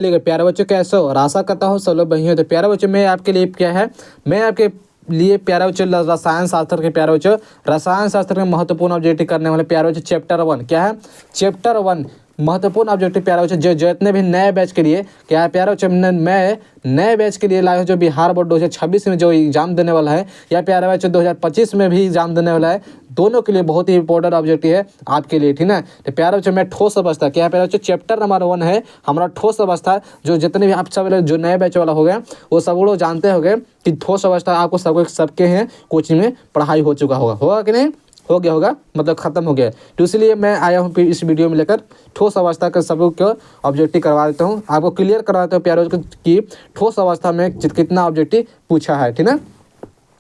चलिए प्यारे बच्चों कैसे हो और आशा करता हूँ सब लोग बढ़िया हो। तो प्यारे बच्चों मैं आपके लिए क्या है, मैं आपके लिए प्यारे बच्चों रसायन शास्त्र के प्यारे बच्चों रसायन शास्त्र के महत्वपूर्ण ऑब्जेक्टिव करने वाले प्यारे बच्चों चैप्टर 1 क्या है, चैप्टर 1 महत्वपूर्ण ऑब्जेक्टिव प्यारे बच्चों जो जितने भी नए बैच के लिए क्या है प्यारे बच्चों मैं नए बैच के लिए लाया हूँ जो बिहार बोर्ड 2026 में जो एग्जाम देने वाला है या प्यारे बच्चों 2025 में भी एग्जाम देने वाला है, दोनों के लिए बहुत ही इंपॉर्टेंट ऑब्जेक्टिव है आपके लिए, ठीक है। तो प्यारे बच्चों मैं ठोस अवस्था क्या है प्यारे बच्चों चैप्टर नंबर 1 है हमारा ठोस अवस्था, जो जितने भी आप सब लोग जो नए बैच वाला हो गए वो सब लोग जानते होंगे कि ठोस अवस्था आपको सबके हैं कोचिंग में पढ़ाई हो चुका होगा कि नहीं, हो गया होगा मतलब खत्म हो गया। तो इसलिए मैं आया हूँ इस वीडियो में लेकर ठोस अवस्था के सब को ऑब्जेक्टिव करवा देता हूँ, आपको क्लियर करवा देता हूँ प्यारे कि ठोस अवस्था में कितना ऑब्जेक्टिव पूछा है, ठीक है।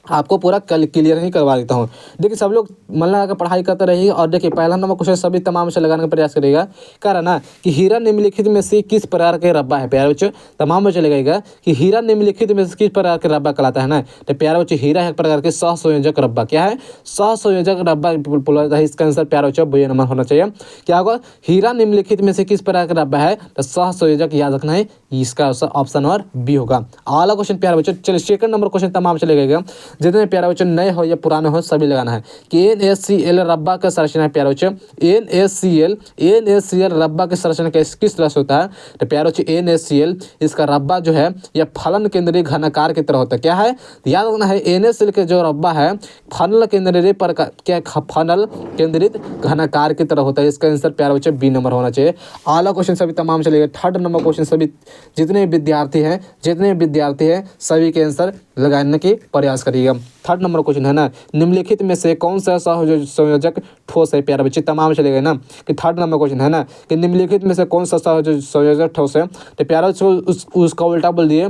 आपको पूरा क्लियर ही करवा देता हूँ। देखिए सब लोग मन लगा कर पढ़ाई करते रहिए और देखिए पहला नंबर क्वेश्चन सभी तमाम से लगाने का प्रयास करेगा। कह रहा ना कि हीरा निम्नलिखित में से किस प्रकार के रब्बा है, प्यारे बच्चों तमाम में चलेगा कि हीरा निम्नलिखित में से किस प्रकार के रब्बा कहलाता है ना। तो प्यारे बच्चों हीरा है एक प्रकार के सहसंयोजक रब्बा, क्या है सहसंयोजक रब्बा बोला जाता है। इसका आंसर प्यारे बच्चों ये नंबर होना चाहिए। क्या होगा, हीरा निम्नलिखित में से किस प्रकार का रब्बा है, तो सहसंयोजक याद रखना है, इसका ऑप्शन नंबर बी होगा। अगला क्वेश्चन प्यारे बच्चों चलिए सेकंड नंबर क्वेश्चन तमाम चलेगा, जितने प्यारे बच्चों नए हो या पुराने हो सभी लगाना है कि NaCl रब्बा का संरचना है प्यारे बच्चों NaCl रब्बा की संरचना किस तरह से होता है। तो प्यारे बच्चों NaCl इसका रब्बा जो है यह फलन केंद्रीय घनाकार की तरह होता है। क्या है, याद रखना है NaCl के जो रब्बा है फनल केंद्रीय पर क्या फनल केंद्रित घनाकार की तरह होता है। इसका आंसर प्यारे बच्चों बी नंबर होना चाहिए। अगला क्वेश्चन सभी तमाम चलेगा। थर्ड नंबर क्वेश्चन सभी जितने विद्यार्थी हैं सभी के आंसर लगाने की प्रयास करिएगा। थर्ड नंबर क्वेश्चन है ना, निम्नलिखित में से कौन सा संयोजक ठोस है, प्यारे बच्चे तमाम चलेगा ना कि थर्ड नंबर क्वेश्चन है ना कि निम्नलिखित में से कौन सा संयोजक ठोस है। तो प्यारे बच्चों उसका उल्टा बोल दिए,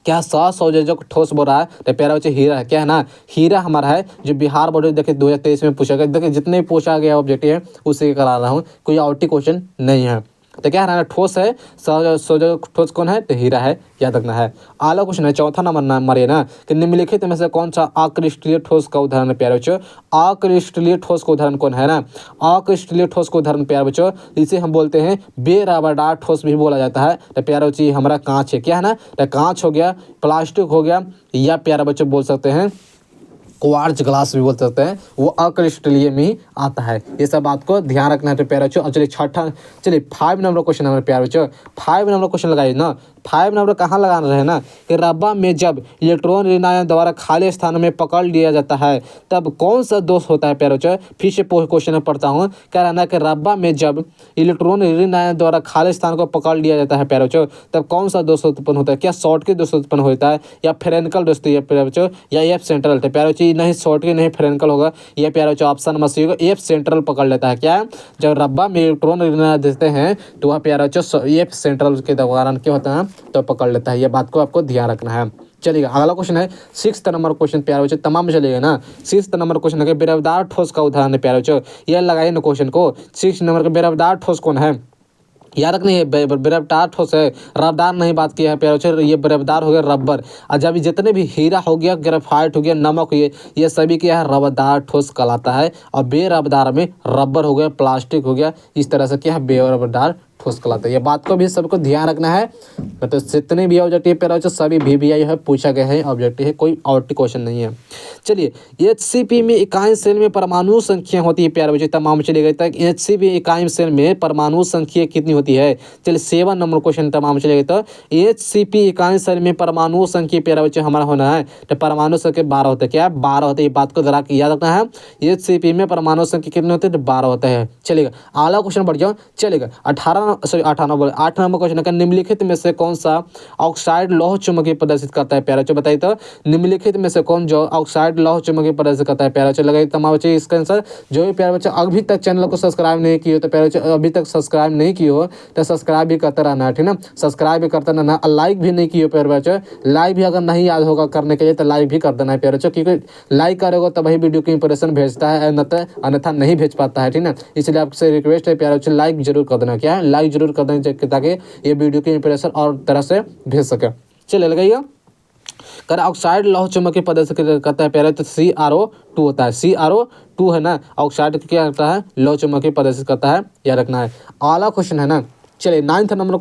क्या सहसंयोजक ठोस बोल रहा है। तो प्यारा बच्चे हीरा है, क्या है ना हीरा हमारा है जो बिहार बोर्ड देखिए 2023 में पूछा गया। देखिए जितने भी पूछा गया ऑब्जेक्टिव है उसी करा रहा हूँ, कोई आउट क्वेश्चन नहीं है। तो क्या है ठोस है सहसंयोजक ठोस कौन है, तो हीरा है, याद रखना है। अगला क्वेश्चन है चौथा नंबर ये ना कि निम्नलिखित में से कौन सा अक्रिस्टलीय ठोस का उदाहरण है प्यारे बच्चों। अक्रिस्टलीय ठोस का उदाहरण कौन है ना, अक्रिस्टलीय ठोस का उदाहरण प्यारे बच्चों इसे हम बोलते हैं बेरबरदार ठोस भी बोला जाता है। तो प्यारे बच्चों हमारा कांच है, क्या है ना, तो कांच हो गया, प्लास्टिक हो गया, या प्यारे बच्चों बोल सकते हैं क्वार्ट्ज ग्लास भी बोल सकते हैं, वो अक्रिस्टलीय में ही आता है। ये सब बात को ध्यान रखना है। तो प्यारे बच्चों चलिए चलिए 5 नंबर क्वेश्चन हमारे प्यारे बच्चों 5 नंबर क्वेश्चन लगाइए ना। 5 नंबर कहाँ लगाना है ना कि रब्बा में जब इलेक्ट्रॉन ऋणायन द्वारा खाली स्थान में पकड़ लिया जाता है तब कौन सा दोष होता है प्यारे बच्चों। फिर से क्वेश्चन में पढ़ता हूँ, कह रहा है कि रब्बा में जब इलेक्ट्रॉन ऋणायन द्वारा खाली स्थान को पकड़ लिया जाता है प्यारे बच्चों तब कौन सा दोष उत्पन्न होता है। क्या शॉर्ट के दोष उत्पन्न होता है या फ्रेंकल दोष प्यारे बच्चों या एफ सेंट्रल। तो प्यारे बच्चों नहीं शॉर्ट के नहीं फ्रेंकल होगा, ये प्यारे बच्चों ऑप्शन नंबर सी होगा, एफ सेंट्रल पकड़ लेता है। क्या है, जब रब्बा में इलेक्ट्रॉन ऋणायन देते हैं तो वह प्यारे बच्चों एफ सेंट्रल के दौरान क्या होता है तो पकड़ लेता है। ये बात को आपको ध्यान रखना है। चलिएगा अगला क्वेश्चन है 6th नंबर क्वेश्चन प्यारे बच्चों तमाम में चलेगा ना। 6th नंबर क्वेश्चन है बेरबदार ठोस का उदाहरण है प्यारे बच्चों, ये लगाइए ना क्वेश्चन को। 6 नंबर का बेरबदार ठोस कौन है, याद रखनी है बेरबदार ठोस है, रबदार नहीं बात किया है प्यारे बच्चों, ये बेरबदार हो गया रबर। और जब जितने भी हीरा हो गया, ग्रेफाइट हो गया, नमक ये सभी क्या है रबदार ठोस कहलाता है। और बेरबदार में रबर हो गया, प्लास्टिक हो गया, इस तरह से क्या है बेरबदार ठोस कहलाता है। ये बात को भी सबको ध्यान रखना है। मतलब जितने भी ऑब्जेक्टिव प्यारे बच्चों सभी VVI है पूछा गया है ऑब्जेक्टिव है, कोई आउट क्वेश्चन नहीं है। चलिए HCP में इकाई सेल में परमाणु संख्या होती है प्यारे बच्चों तमाम चले गए तक HCP इकाई सेल में परमाणु संख्या कितनी होती है। चलिए 7 नंबर क्वेश्चन तमाम चले गए तो HCP इकाई सेल में परमाणु संख्या प्यारे बच्चों हमारा होना है तो परमाणु संख्या 12 होता है। क्या 12 होता है, ये बात को जरा याद रखना है। HCP में परमाणु संख्या कितने होते हैं तो 12 होता है। चलेगा अगला क्वेश्चन बढ़ जाओ। चलेगा 8 नंबर क्वेश्चन है निम्नलिखित में से कौन सा ऑक्साइड लौह चुंबकीय प्रदर्शित करता है प्यारे बच्चों बताइए तो निम्नलिखित में से कौन जो ऑक्साइड लौह चुंबकीय प्रदर्शित करता है प्यारे बच्चों लगाइए तमाम बच्चे। इसका आंसर जो भी प्यारे बच्चों अभी तक चैनल को सब्सक्राइब नहीं किए हो तो प्यारे बच्चों अभी तक सब्सक्राइब नहीं किए हो तो सब्सक्राइब भी करते रहना है, ठीक ना, सब्सक्राइब भी करते रहना। लाइक भी नहीं किए हो प्यारे बच्चों, लाइक भी अगर नहीं याद होगा करने के लिए तो लाइक भी कर देना है प्यारे बच्चों, क्योंकि लाइक करोगे तब वही वीडियो की इंप्रेशन भेजता है, अन्यथा नहीं भेज पाता है, ठीक ना। इसलिए आपसे रिक्वेस्ट है प्यारे बच्चों लाइक जरूर कर देना। क्या है, लाइक जरूर कर देना ताकि ये वीडियो की इंप्रेशन और तरह से भेज सके। चलिए लगाइए कर ऑक्साइड लौह चुंबकीय प्रदर्शित करता है प्यारे तो CrO2 होता है। CrO2 है ना ऑक्साइड क्या करता है लौह चुंबकीय प्रदर्शित करता है, याद रखना है। अगला क्वेश्चन है ना चलिए 9th नंबर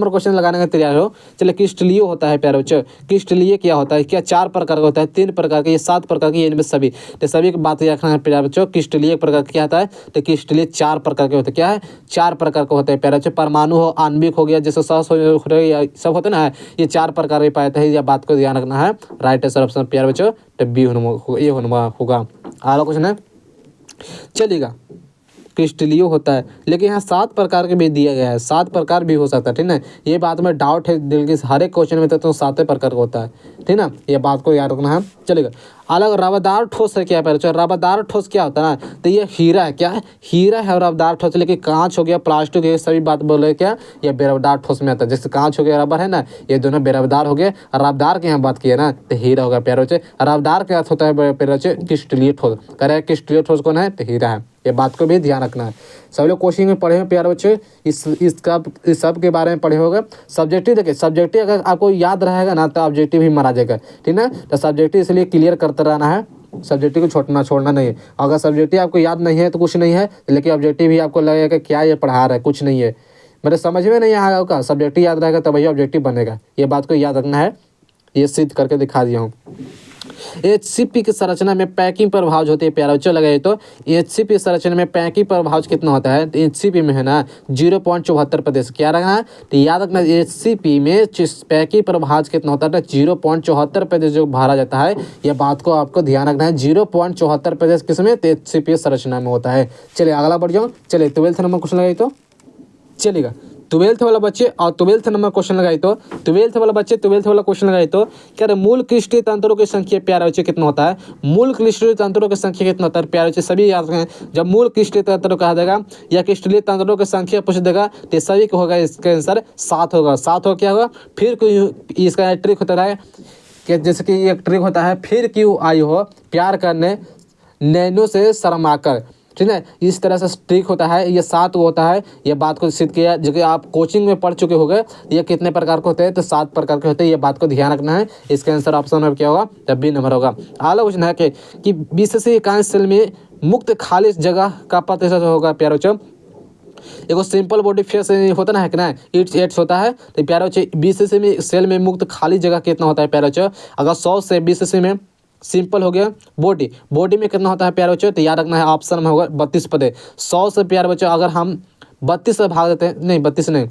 क्वेश्चन लगाने का तैयार हो। चलिए क्रिस्टलीय होता है प्यारे बच्चों, क्रिस्टलीय क्या होता है, क्या 4 प्रकार का होता है, 3 प्रकार के, ये 7 प्रकार के, इनमें सभी, तो सभी की बात रखना है प्यारे बच्चों। क्रिस्टलीय प्रकार क्या होता है, तो क्रिस्टलीय 4 प्रकार के होते हैं, क्या है 4 प्रकार का होता है प्यारे बच्चों। परमाणु हो, आणविक हो गया, जैसे सब होते ना, ये 4 प्रकार के पाए थे, यह बात को ध्यान रखना है। राइट आंसर ऑप्शन प्यारे बच्चों तो बी होगा। अगला क्वेश्चन है, चलिएगा क्रिस्टलीय होता है, लेकिन यहाँ 7 प्रकार के भी दिया गया है, 7 प्रकार भी हो सकता है, ठीक ना। ये बात में डाउट है दिल की, हर एक क्वेश्चन में तो 7 प्रकार का होता है, ठीक ना, ये बात को याद रखना है। चलेगा अलग, रवादार ठोस है क्या पहले, रवादार ठोस क्या होता है ना, तो ये हीरा है, क्या है हीरा है रवादार ठोस, लेकिन कांच हो गया, प्लास्टिक है, सभी बात बोले क्या, ये बेरवदार ठोस में आता है। जैसे कांच हो गया, रबर है ना, ये दोनों बेरवदार हो गए। रवदार की यहाँ बात की है ना, तो हीरा होगा प्यारे बच्चे। रवदार का अर्थ होता है प्यारे बच्चे क्रिस्टलीय ठोस, कह रहे हैं क्रिस्टलीय ठोस कौन है, तो हीरा है। ये बात को भी ध्यान रखना है। सब लोग कोचिंग में पढ़े हैं प्यारे बच्चे, इस सब के बारे में पढ़े होगा। सब्जेक्टिव देखिए, सब्जेक्टिव अगर आपको याद रहेगा ना तो ऑब्जेक्टिव भी मारा जाएगा, ठीक ना। तो सब्जेक्टिव इसलिए क्लियर करते रहना है, सब्जेक्टिव को छोड़ना नहीं है। अगर सब्जेक्टिव आपको याद नहीं है तो कुछ नहीं है, लेकिन ऑब्जेक्टिव भी आपको लगेगा कि क्या ये पढ़ा रहा है, कुछ नहीं है, मेरे समझ में नहीं आएगा होगा। सब्जेक्टिव याद रहेगा तब वही ऑब्जेक्टिव बनेगा, ये बात को याद रखना है। ये सिद्ध करके दिखा दिया हूँ। HCP की संरचना में पैकिंग प्रभाव होते हैं प्यारा बच्चों, लगाए तो HCP संरचना में पैकिंग प्रभाव कितना होता है, तो HCP में है ना 0.74%। क्या रखना है, तो याद रखना HCP में पैकिंग प्रभाव कितना होता है, 0.74% जो भरा जाता है। यह बात को आपको ध्यान रखना है, 0.74% किसमें, तो HCP संरचना में होता है। चलिए अगला बढ़ जाओ। चलिए 12th नंबर क्वेश्चन लगाइए तो चलेगा। 12th वाला बच्चे और 12th नंबर क्वेश्चन लगाई तो 12th वाला बच्चे 12th वाला क्वेश्चन लगाई तो क्या रहे, मूल क्रिस्टलीय तंत्रों की संख्या प्यारे बच्चे कितना होता है, मूल क्रिस्टलीय तंत्रों की संख्या कितना होता है प्यारे बच्चे, सभी याद रखें। जब मूल क्रिस्टलीय तंत्रों कहा जाएगा या क्रिस्टलीय तंत्रों की संख्या पूछ देगा तो सभी को होगा, इसका आंसर 7 होगा। 7 हो क्या होगा, फिर कोई इसका ट्रिक होता है कि जैसे कि एक ट्रिक होता है, फिर क्यों आई हो प्यार करने नैनो से शर्माकर, ठीक है, इस तरह से ट्रिक होता है। ये 7 होता है, ये बात को सिद्ध किया, जो कि आप कोचिंग में पढ़ चुके होंगे। ये कितने प्रकार के होते हैं, तो 7 प्रकार के होते हैं, ये बात को ध्यान रखना है। इसका आंसर ऑप्शन में क्या होगा, तब बी नंबर होगा। अगला क्वेश्चन है कि बीसीसी इकाई सेल में मुक्त खाली जगह का प्रतिशत होगा प्यारे बच्चों। एगो सिंपल बॉडी फेस होता ना है कि ना, इट्स होता है, तो प्यारे बच्चे बीसीसी में सेल में मुक्त खाली जगह कितना होता है प्यारे बच्चों। अगर 100 से बीसीसी में सिंपल हो गया, बॉडी में कितना होता है प्यारे बच्चों, तो याद रखना है ऑप्शन में होगा 32 पदे। 100 से प्यारे बच्चों अगर हम 32 से भाग देते हैं, नहीं 32 नहीं,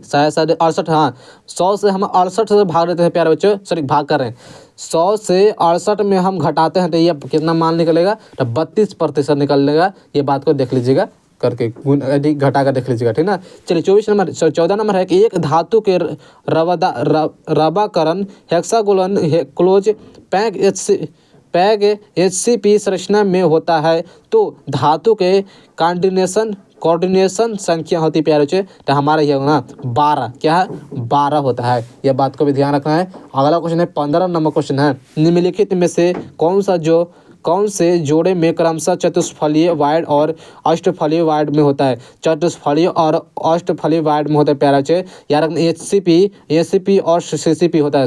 शायद 68, हाँ 100 से हम 68 से भाग देते हैं प्यारे बच्चों, सॉरी भाग कर रहे हैं, 100 से 68 में हम घटाते हैं तो ये कितना मान निकलेगा, तो 32% निकलेगा। ये बात को देख लीजिएगा करके, घटा कर देख लीजिएगा, ठीक ना। चलिए 14 नंबर है कि एक धातु के रवाकरण हेक्सागोनल क्लोज पैक HCP संरचना में होता है, तो धातु के कोऑर्डिनेशन संख्या होती है प्यारे बच्चे, तो हमारा ये होगा 12, क्या है 12 होता है। यह बात को भी ध्यान रखना है। अगला क्वेश्चन है 15 नंबर क्वेश्चन है, निम्नलिखित में से कौन से जोड़े में क्रमशः चतुष्फलीय वाइड और अष्टफलीय वाइड में होता है, चतुष्फलीय और अष्टफलीय वाइड में होता है प्यारा बच्चे। यार HCP और CCP होता है,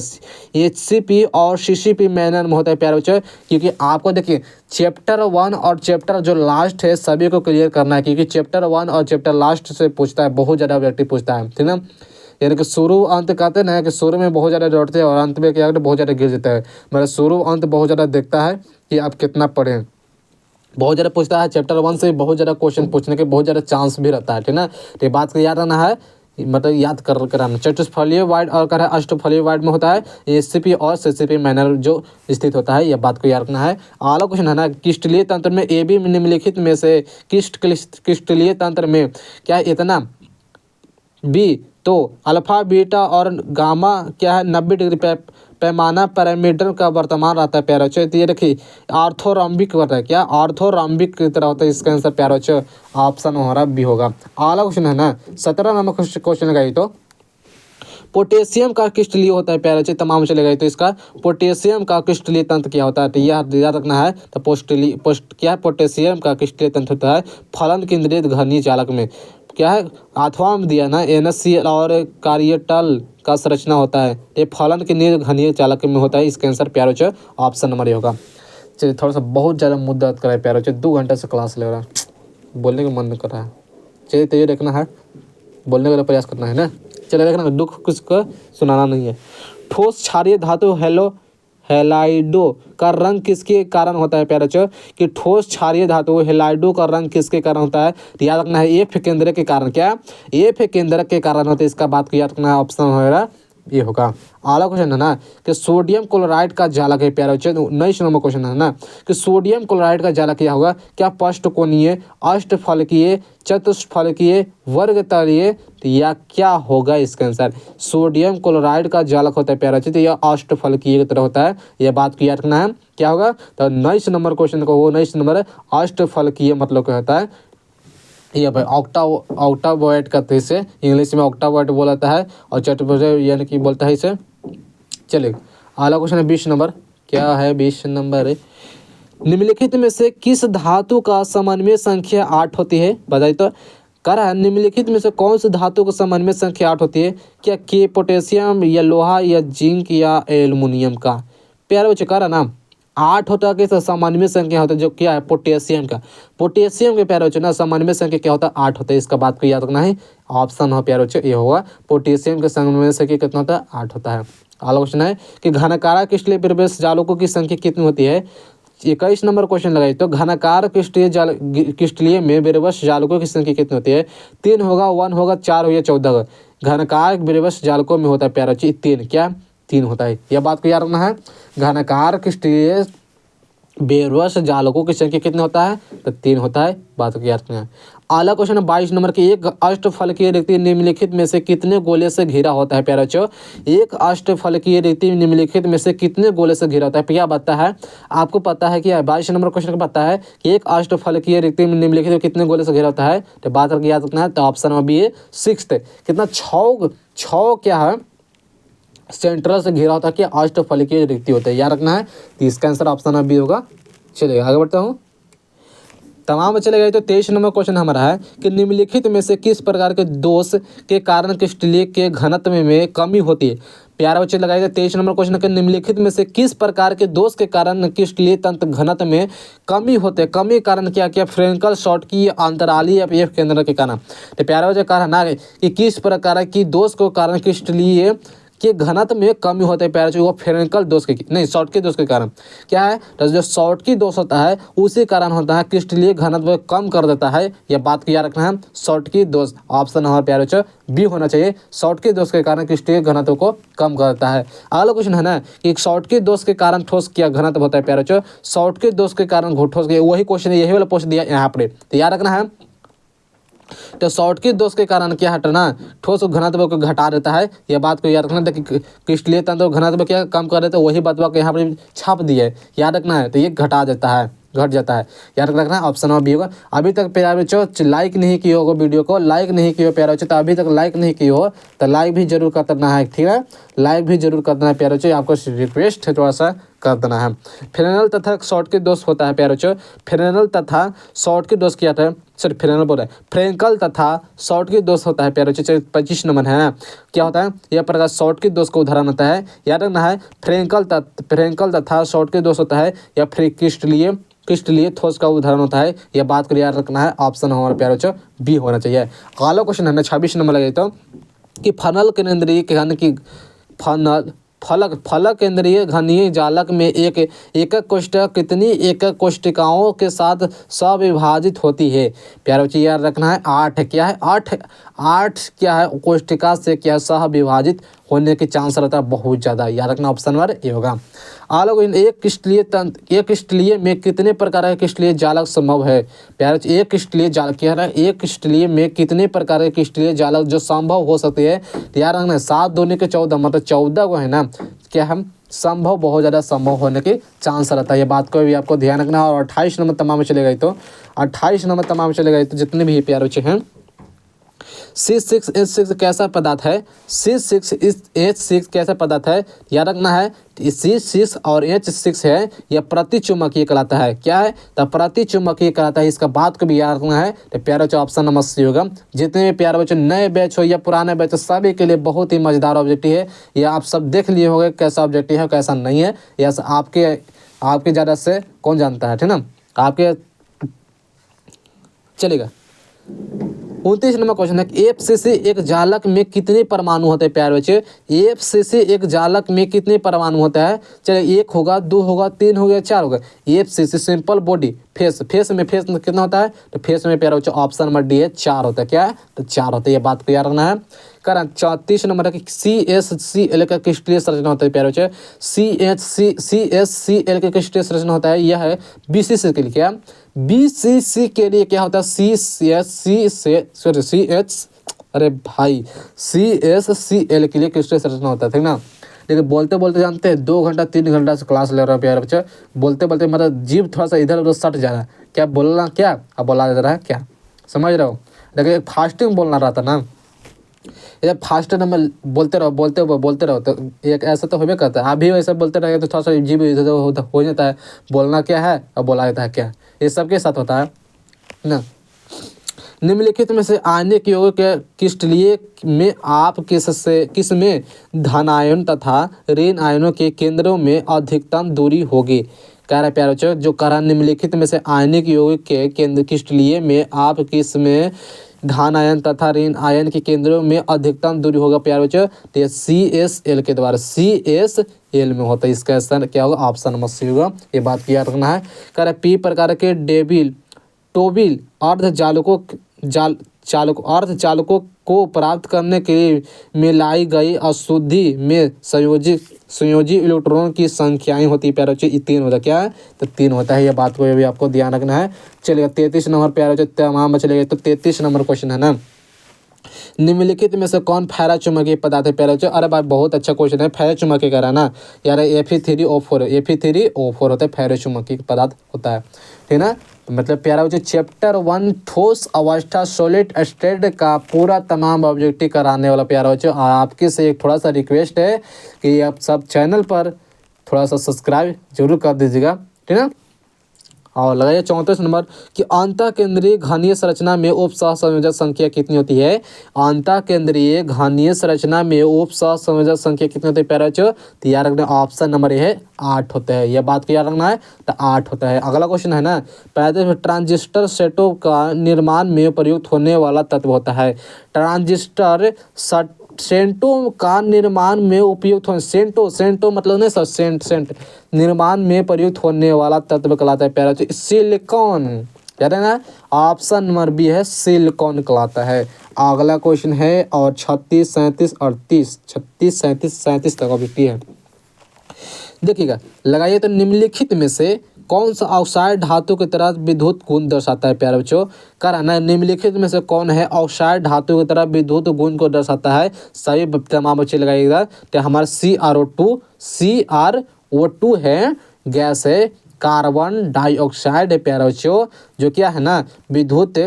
HCP और CCP मैनर में होता है प्यारे बच्चे। क्योंकि आपको देखिए चैप्टर 1 और चैप्टर जो लास्ट है सभी को क्लियर करना है, क्योंकि चैप्टर 1 और चैप्टर लास्ट से पूछता है, बहुत ज़्यादा ऑब्जेक्टिव पूछता है, ठीक ना। यानी कि शुरू अंत कहते हैं ना, कि शुरू में बहुत ज़्यादा दौड़ते हैं और अंत में क्या बहुत ज़्यादा गिर जाता है। मेरा शुरू अंत बहुत ज़्यादा देखता है कि आप कितना पढ़ें, बहुत ज़्यादा पूछता है। चैप्टर 1 से बहुत ज़्यादा क्वेश्चन पूछने के बहुत ज़्यादा चांस भी रहता है, ठीक ना। तो ये बात को याद रखना है, मतलब याद कराना। चतुष्फलीय वाइड और कर अष्टफलीय वाइड में होता है HCP और CCP मैनर जो स्थित होता है, यह बात को याद रखना है। अगला क्वेश्चन है ना, क्रिस्टलीय तंत्र में AB निम्नलिखित में से क्रिस्टलीय तंत्र में क्या इतना बी, तो अल्फा बीटा और गामा क्या है 90 डिग्री पैमाना पैरामीटर का वर्तमान रहता है प्यारे बच्चों। तो ये देखिए ऑर्थोरॉम्बिक होता है, क्या ऑर्थोरॉम्बिक की तरह होता है। इसका आंसर प्यारे बच्चों ऑप्शन हमारा बी होगा। अगला क्वेश्चन है ना 17 नंबर क्वेश्चन लगाइए तो पोटेशियम का क्रिस्टलीय होता है प्यारे बच्चे, तमाम चलेगा। तो इसका पोटेशियम का क्रिस्टलीय तंत्र क्या होता है, तो यह याद रखना है। तो क्या पोटेशियम का क्रिस्टलीय तंत्र होता है फलन केंद्रित घनीय चालक में, क्या है अथवा में दिया ना NaCl और कार्यटल का संरचना होता है, ये फलन के घनीय चालक में होता है। इसका आंसर प्यारे बच्चों ऑप्शन नंबर होगा। चलिए थोड़ा सा बहुत ज़्यादा मुद्दा कर रहा है प्यारे बच्चों, 2 घंटे से क्लास ले रहा है, बोलने का मन नहीं कर रहा है। चलिए तो ये देखना है, बोलने का प्रयास करना है ना। चलिए देखना, दुख किसको सुनाना नहीं है। ठोस क्षारीय धातु हेलाइडो का रंग किसके कारण होता है प्यारे बच्चों, कि ठोस क्षारीय धातु हेलाइडो का रंग किसके कारण होता है, तो याद रखना है एफ केंद्रक के कारण। क्या एफ केंद्रक के कारण होता है, इसका बात को याद रखना है, ऑप्शन होगा ये होगा। अगला क्वेश्चन है ना कि सोडियम क्लोराइड का जालक है प्यारे बच्चों, 19 नंबर क्वेश्चन है ना कि सोडियम क्लोराइड का जालक क्या होगा, क्या पष्टकोणीय, अष्टफलकीय, चतुष्फलकीय, वर्गतलीय, या क्या होगा इसका आंसर। सोडियम क्लोराइड का जालक होता है प्यारे बच्चों, तो यह अष्टफलकीय की तरह होता है, यह बात को याद रखना है। क्या होगा, तो 19 नंबर क्वेश्चन को वो 19 नंबर अष्टफलकीय मतलब क्या होता है, ये भाई ऑक्टावोइड कहते हैं इसे, इंग्लिश में ऑक्टावोइड बोला जाता है, और चतुर्भुज यानी कि बोलता है इसे। चलिए अगला क्वेश्चन है 20 नंबर। क्या है 20 नंबर, निम्नलिखित में से किस धातु का समन्वय संख्या 8 होती है, बताइए तो। कह रहा है निम्नलिखित में से कौन सी धातु का समन्वय संख्या 8 होती है, क्या के पोटेशियम, या लोहा, या जिंक, या एल्युमिनियम का। प्यारे बच्चे कह रहा ना 8 होता है कि समन्वय संख्या होता है, जो क्या है पोटेशियम का। पोटेशियम के प्यारे बच्चों ना समन्वय संख्या क्या होता है, 8 होता है, इसका बात को याद रखना है। ऑप्शन हो प्यारे बच्चों ये होगा, पोटेशियम के समन्वय संख्या कितना होता है, 8 होता है। अगला क्वेश्चन है कि घनकारा क्रिस्टलीय प्रवेश जालकों की संख्या कितनी होती है। 21 नंबर क्वेश्चन लगाइए तो घनाकार क्रिस्टलीय में बेरबस जालकों की संख्या कितनी होती है, 3 होगा, 1 होगा, 4 हो या 14 होगा। घनकार बेरबस जालकों में होता है प्यारे बच्चे 3, क्या 3 होता है, यह बात को याद रखना है। घनकार क्रिस्टलीय बेरबस जालकों की संख्या कितनी होता है, तो 3 होता है, बात को याद रखना है। अगला क्वेश्चन है 22 नंबर के एक अष्टफलकीय रिक्ति निम्नलिखित में से कितने गोले से घिरा होता है प्यारे बच्चों। एक अष्टफलकीय रिक्ति निम्नलिखित में से कितने गोले से घिरा होता है, क्या बताता है आपको पता है कि 22 नंबर क्वेश्चन को पता है कि एक अष्टफलकीय रिक्ति निम्नलिखित में कितने गोले से घिरा होता है, तो बात करके याद रखना है। तो ऑप्शन में भी 6 कितना 6 क्या है सेंट्रल से घिरा होता है, कि अष्टफलकीय रिक्ति होता है, याद रखना है। तो इसका आंसर ऑप्शन में भी होगा। चलिए आगे बढ़ता हूँ, तमाम चले गए तो 23 नंबर क्वेश्चन हमारा है कि निम्नलिखित में से किस प्रकार के दोष के कारण क्रिस्टलीय के घनत्व में कमी होती है। प्यारा बच्चे लगाएगा 23 नंबर क्वेश्चन के निम्नलिखित में से किस प्रकार के दोष के कारण क्रिस्टलीय तंत्र घनत्व में कमी होते हैं। कमी कारण क्या क्या, फ्रेंकल शॉर्ट की, अंतराली, या एफ केंद्र के कारण। तो प्यारा बच्चे कहा ना कि किस प्रकार की दोष के कारण क्रिस्टलीय के घनत्व में कमी होता है प्यारे बच्चों, वो फ्रेंकल दोष के नहीं शॉर्ट के दोष के कारण क्या है, तो जो शॉर्ट की दोष होता है उसी कारण होता है क्रिस्टलीय घनत्व कम कर देता है, यह बात को याद रखना है। शॉर्ट की दोष ऑप्शन हमारे प्यारे बच्चों बी होना चाहिए, शॉर्ट के दोष के कारण क्रिस्टलीय घनत्व को कम कर देता है। अगला क्वेश्चन है ना कि शॉर्ट के दोष के कारण ठोस क्या घनत्व होता है प्यारे बच्चों, शॉर्ट के दोष के कारण ठोस के, वही क्वेश्चन यही वाला पूछ दिया यहाँ पर, तो याद रखना है। तो शॉर्ट के दोष के कारण क्या हटना, ठोस घनत्व को घटा देता है, यह बात को याद रखना। कि क्रिस्टलीय तंत्र घनत्व क्या कम कर देता है, वही बात को यहाँ पर छाप दिया है, याद रखना है। तो ये घटा देता है, घट जाता है, याद रखना है। ऑप्शन में भी होगा। अभी तक प्यारे बच्चों लाइक नहीं किए होगा, वीडियो को लाइक नहीं किए हो प्यारे बच्चों, तो अभी तक लाइक नहीं किए हो तो लाइक भी जरूर कर देना है, ठीक है, लाइक भी जरूर कर देना है प्यारे बच्चों, आपको रिक्वेस्ट है थोड़ा सा कर देना है। फ्रेनल तथा शॉर्ट के दोष होता है प्यारे बच्चों, फ्रेनल तथा शॉर्ट के दोष क्या था, सॉरी फ्रेनल बोल रहा है, फ्रेंकल तथा शॉर्ट के दोष होता है प्यारे बच्चों। 25 नंबर है क्या होता है, यह प्रकार शॉर्ट के दोष का उदाहरण होता है, याद रखना है। फ्रेंकल तथा शॉर्ट के दोष होता है, या फिर क्रिस्टलीय ठोस का उदाहरण होता है, यह बात को याद रखना है। ऑप्शन हमारे प्यारे बच्चों बी होना चाहिए। अगला क्वेश्चन है ना 26 नंबर लगे तो कि फनल केंद्रीय घन की फलक केंद्रीय घनीय जालक में एक एकक कोष्ठक कितनी एकक कोष्ठिकाओं के साथ सविभाजित होती है। प्यारे बच्चे याद रखना है 8 क्या है, 8 क्या है कोष्ठिका से क्या सहविभाजित होने के चांस रहता है बहुत ज़्यादा, याद रखना। ऑप्शन नंबर ए होगा। आलोक एक क्रिस्टलीय में कितने प्रकार के क्रिस्टलीय जालक संभव है। प्यारे बच्चे एक क्रिस्टलीय जालक क्या है, एक क्रिस्टलीय में कितने प्रकार के क्रिस्टलीय जालक जो संभव हो सकते हैं, तो याद रखना 7 दूनी के 14 मतलब 14 को है ना, क्या हम संभव बहुत ज़्यादा संभव होने के चांस रहता है, ये बात को भी आपको ध्यान रखना है। और 28 नंबर तमाम चले गए तो 28 नंबर तमाम चले गए तो जितने भी प्यारे बच्चे हैं C6H6 कैसा पदार्थ है, C6H6 कैसा पदार्थ है, याद रखना है। C6 और H6 है यह प्रतिचुम्बकीय कहलाता है, क्या है, तो प्रतिचुम्बकीय कहलाता है, इसका बात को भी याद रखना है। तो प्यारे बच्चों ऑप्शन नंबर सी होगा। जितने भी प्यारे बच्चों नए बैच हो या पुराने बैच हो सभी के लिए बहुत ही मजेदार ऑब्जेक्टिव है, यह आप सब देख लिए होंगे कैसा ऑब्जेक्टिव है कैसा नहीं है, यह आपके ज़्यादा से कौन जानता है, ठीक ना, आपके चलेगा। 29 नंबर क्वेश्चन है एफसीसी एक जालक में कितने परमाणु होते हैं प्यारे बच्चे। एफसीसी एक जालक में कितने परमाणु होता है। चलिए 1 होगा, 2 होगा, 3 हो गया, 4 होगा। एफसीसी सिंपल बॉडी फेस में कितना होता है, तो फेस में प्यारे बच्चे ऑप्शन नंबर डी है 4 होता है। क्या है, तो 4 होता है। ये बात को याद रखना है। करें 34 नंबर है कि CSCl का क्रिस्टलीय संरचना होता है प्यारे बच्चे। CSCl का क्रिस्टलीय संरचना होता है, यह है BCC के लिए। क्या BCC के लिए क्या होता है, CSCl के लिए क्रिस्टलीय संरचना होता है, ठीक ना। लेकिन बोलते बोलते जानते हैं 2 घंटा 3 घंटा से क्लास ले रहा है प्यारे बच्चे। बोलते बोलते मतलब जीभ थोड़ा सा इधर उधर सट जा रहा है। क्या बोलना, क्या अब बोला जा रहा है, क्या समझ रहे हो। लेकिन फास्टिंग बोलना रहता ना, ये फास्ट नंबर बोलते रहो तो एक ऐसा तो होबे करता है। आप भी वैसे बोलते रहे तो थोड़ा सा जीभ इधर हो जाता है। बोलना क्या है और बोला जाता है क्या, ये सबके साथ होता है ना। निम्नलिखित में से आयनिक यौगिक के क्रिस्टलीय में आप किसमें धन आयन तथा ऋण आयनों के केंद्रों में अधिकतम दूरी होगी। कह रहा है प्यारे बच्चों, जो कह रहा निम्नलिखित में से आयनिक यौगिक के केंद्र क्रिस्टलीय में आप किसमें धन आयन तथा ऋण आयन के केंद्रों में अधिकतम दूरी होगा प्यारे बच्चों, तो ये CSL के द्वारा CSL में होता है। इसका आंसर क्या होगा, ऑप्शन नंबर सी होगा। ये बात की याद रखना है। कह रहा है P प्रकार के टोबिल अर्धचालकों को प्राप्त करने के लिए मिलाई गई अशुद्धि में संयोजी इलेक्ट्रॉन की संख्याएं होती है प्यारे बच्चे। 3 होता है। क्या है, तो 3 होता है। ये बात को भी आपको ध्यान रखना है। चलिए 33 नंबर प्यारे बच्चे तमाम बचे गए। तो 33 नंबर क्वेश्चन है ना, निम्नलिखित में से कौन फेरा चुंबकीय पदार्थ है प्यारे बच्चों। अरे भाई बहुत अच्छा क्वेश्चन है। फेरा चुंबकीय कह रहा है ना यार, Fe3O4 होता है, फेरा चुंबकीय पदार्थ होता है, ठीक ना। मतलब प्यारा बच्चों चैप्टर 1 ठोस अवस्था सॉलिड स्टेट का पूरा तमाम ऑब्जेक्टिव कराने वाला प्यारा बच्चों। और आपके से एक थोड़ा सा रिक्वेस्ट है कि आप सब चैनल पर थोड़ा सा सब्सक्राइब जरूर कर दीजिएगा, ठीक ना। और लगाइए 34 नंबर कि अंतः केंद्रीय घनीय संरचना में उप सहसंयोजक संख्या कितनी होती है। अंतः केंद्रीय घनीय संरचना में उप सहसंयोजक संख्या कितनी होती है प्यारे बच्चों, तो याद रखना ऑप्शन नंबर ये है 8 होता है। यह बात को याद रखना है, तो 8 होता है। अगला क्वेश्चन है ना, पहले ट्रांजिस्टर सेटों का निर्माण में प्रयुक्त होने वाला तत्व होता है। ट्रांजिस्टर सेंटों का निर्माण में उपयुक्त हो, सेंटो मतलब नहीं सर, सेंट निर्माण में प्रयुक्त होने वाला तत्व कहलाता है प्यारा बच्चों सिलिकॉन। याद है ना, ऑप्शन नंबर बी है सिलिकॉन कहलाता है। अगला क्वेश्चन है और 36, 37, 38, 36, 37, 37 तक ऑब्जेक्टिव है। देखिएगा लगाइए तो निम्नलिखित में से कौन सा ऑक्साइड धातु की तरह विद्युत गुण दर्शाता है प्यारे बच्चों। कराना निम्नलिखित में से कौन है ऑक्साइड धातु की तरह विद्युत गुण को दर्शाता है। सभी तमाम बच्चे लगाइएगा। तो हमारा CrO2 है, गैस है, कार्बन डाइऑक्साइड है प्यारे बच्चों, जो क्या है ना विद्युत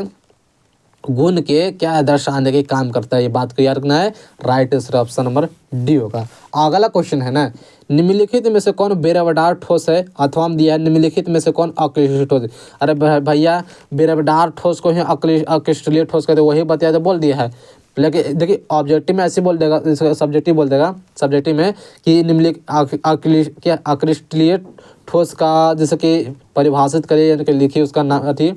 गुण के क्या दर्शाने के काम करता है। ये बात को याद रखना है। Right answer option number D होगा। अगला क्वेश्चन है ना, निम्नलिखित में से कौन बेरबदार ठोस है, अथवा हम दिया है निम्नलिखित में से कौन अक्रिस्टलीय ठोस है। अरे भैया बेरबदार ठोस को ही अक्रिस्टलीय ठोस कहते, वही बताया तो बोल दिया है। लेकिन देखिए ऑब्जेक्टिव में ऐसे बोल देगा, सब्जेक्टिव बोल देगा सब्जेक्टिव में कि निम्नलिखित क्या अक्रिस्टलीय ठोस का जैसे कि परिभाषित करिए, यानी कि लिखिए उसका नाम अथी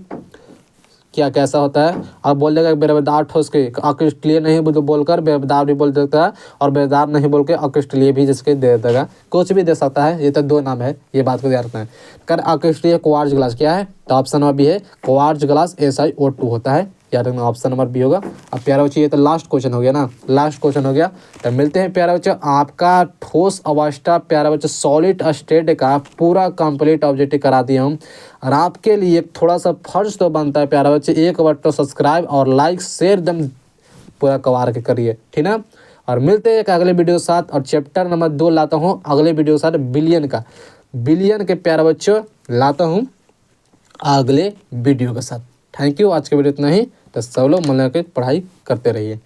क्या कैसा होता है। अब बोल देगा बेरबदार ठोस के अक्रिस्टलीय नहीं बोलकर बेरबदार भी बोल देता है, और बेरबदार नहीं बोल के अक्रिस्टलीय भी जिसके दे देगा, कुछ भी दे सकता है। ये तो 2 नाम है, ये बात को ध्यान रखना है। कर अक्रिस्टलीय क्वार्ट्ज ग्लास क्या है, तो ऑप्शन नंबर बी है क्वार्ट्ज ग्लास SiO2 होता है। याद रखना ऑप्शन नंबर बी होगा। अब प्यारा बच्चे ये तो लास्ट क्वेश्चन हो गया ना, लास्ट क्वेश्चन हो गया। तो मिलते हैं प्यारा बच्चे आपका ठोस अवस्था प्यारा बच्चे सॉलिड स्टेट का पूरा कंप्लीट ऑब्जेक्टिव करा दिए हम। और आपके लिए थोड़ा सा फर्ज तो बनता है प्यारा बच्चे, एक बार तो सब्सक्राइब और लाइक शेयर एकदम पूरा कवार के करिए, ठीक ना। और मिलते हैं एक अगले वीडियो के साथ। और चैप्टर नंबर 2 लाता हूँ अगले वीडियो के साथ, बिलियन के प्यारा बच्चों लाता हूँ अगले वीडियो के साथ। Thank you. आज के वीडियो इतना ही। तो सब लोग मन लगा के पढ़ाई करते रहिए।